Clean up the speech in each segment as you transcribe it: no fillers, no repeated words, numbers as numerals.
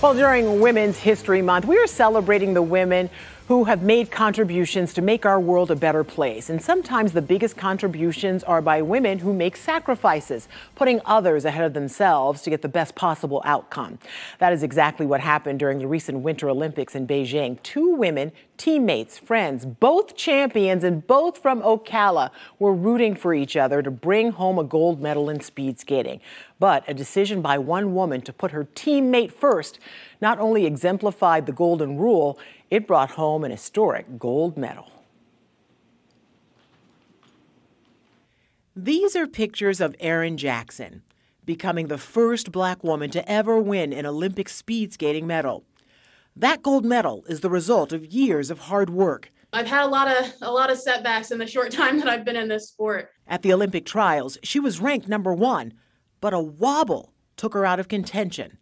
Well, during Women's History Month, we are celebrating the women who have made contributions to make our world a better place. And sometimes the biggest contributions are by women who make sacrifices, putting others ahead of themselves to get the best possible outcome. That is exactly what happened during the recent Winter Olympics in Beijing. Two women, teammates, friends, both champions and both from Ocala, were rooting for each other to bring home a gold medal in speed skating. But a decision by one woman to put her teammate first not only exemplified the golden rule, it brought home an historic gold medal. These are pictures of Erin Jackson, becoming the first black woman to ever win an Olympic speed skating medal. That gold medal is the result of years of hard work. I've had a lot of setbacks in the short time that I've been in this sport. At the Olympic trials, she was ranked #1, but a wobble took her out of contention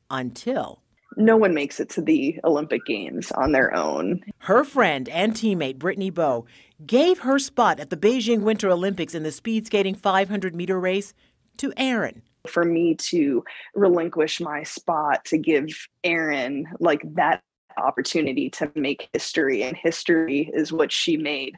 until no one makes it to the Olympic Games on their own. Her friend and teammate, Brittany Bowe, gave her spot at the Beijing Winter Olympics in the speed skating 500-meter race to Erin. For me to relinquish my spot to give Erin that opportunity to make history, and history is what she made,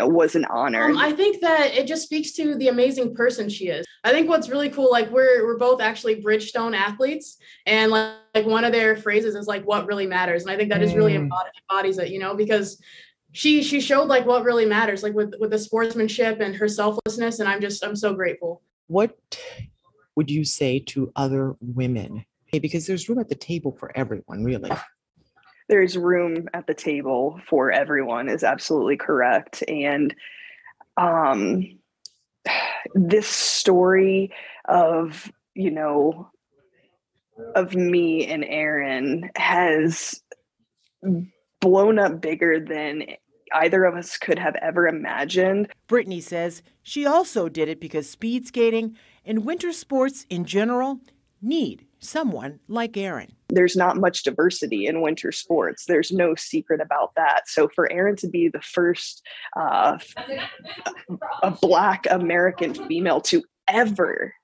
was an honor. I think that it just speaks to the amazing person she is. I think what's really cool, we're both actually Bridgestone athletes, and like one of their phrases is what really matters. And I think that is really embodies it, because she showed what really matters, with the sportsmanship and her selflessness. And I'm so grateful. What would you say to other women? Because there's room at the table for everyone, really. There's room at the table for everyone is absolutely correct. And this story of me and Erin has blown up bigger than either of us could have ever imagined. Brittany says she also did it because speed skating and winter sports in general need someone like Erin. There's not much diversity in winter sports. There's no secret about that. So for Erin to be the first a Black American female to ever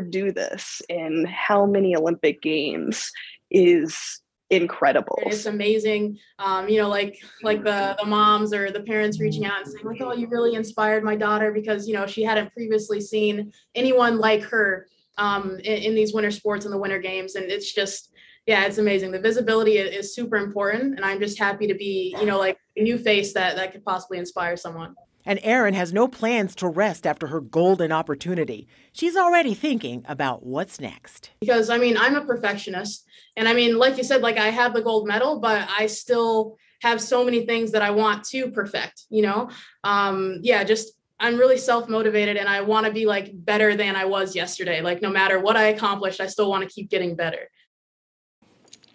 do this in how many Olympic Games is incredible. It's amazing. The moms or the parents reaching out and saying oh, you really inspired my daughter, because, she hadn't previously seen anyone like her in these winter sports and the winter games. And it's just, it's amazing. The visibility is super important. And I'm just happy to be, a new face that could possibly inspire someone. And Erin has no plans to rest after her golden opportunity. She's already thinking about what's next. Because, I'm a perfectionist. And like you said, I have the gold medal, but I still have so many things that I want to perfect, I'm really self-motivated, and I want to be better than I was yesterday. No matter what I accomplished, I still want to keep getting better.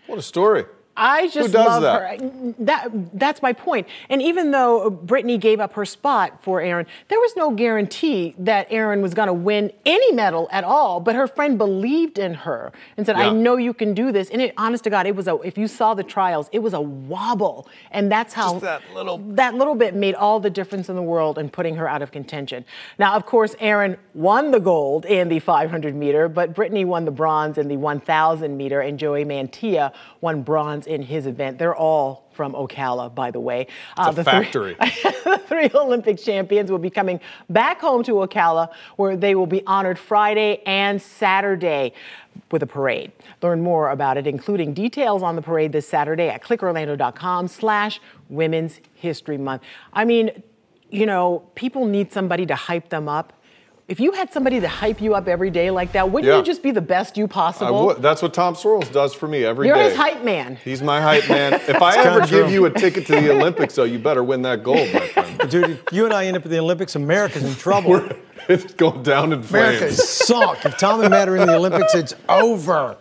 What a story. I just love her. That's my point. And even though Brittany gave up her spot for Erin, there was no guarantee that Erin was going to win any medal at all. But her friend believed in her and said, I know you can do this. And honest to God, if you saw the trials, it was a wobble. And that's how that little bit made all the difference in the world in putting her out of contention. Now, of course, Erin won the gold in the 500 meter, but Brittany won the bronze in the 1,000 meter, and Joey Mantilla won bronze in his event. They're all from Ocala, by the way. The factory. The three Olympic champions will be coming back home to Ocala, where they will be honored Friday and Saturday with a parade. Learn more about it, including details on the parade this Saturday at clickorlando.com/Women's History Month. People need somebody to hype them up. If you had somebody to hype you up every day like that, wouldn't you just be the best you possible? I would. That's what Tom Sorrells does for me every day. You're his hype man. He's my hype man. If I ever give you a ticket to the Olympics, though, you better win that gold, my friend. Dude, if you and I end up at the Olympics, America's in trouble. It's going down in flames. America is sunk. If Tom and Matt are in the Olympics, it's over.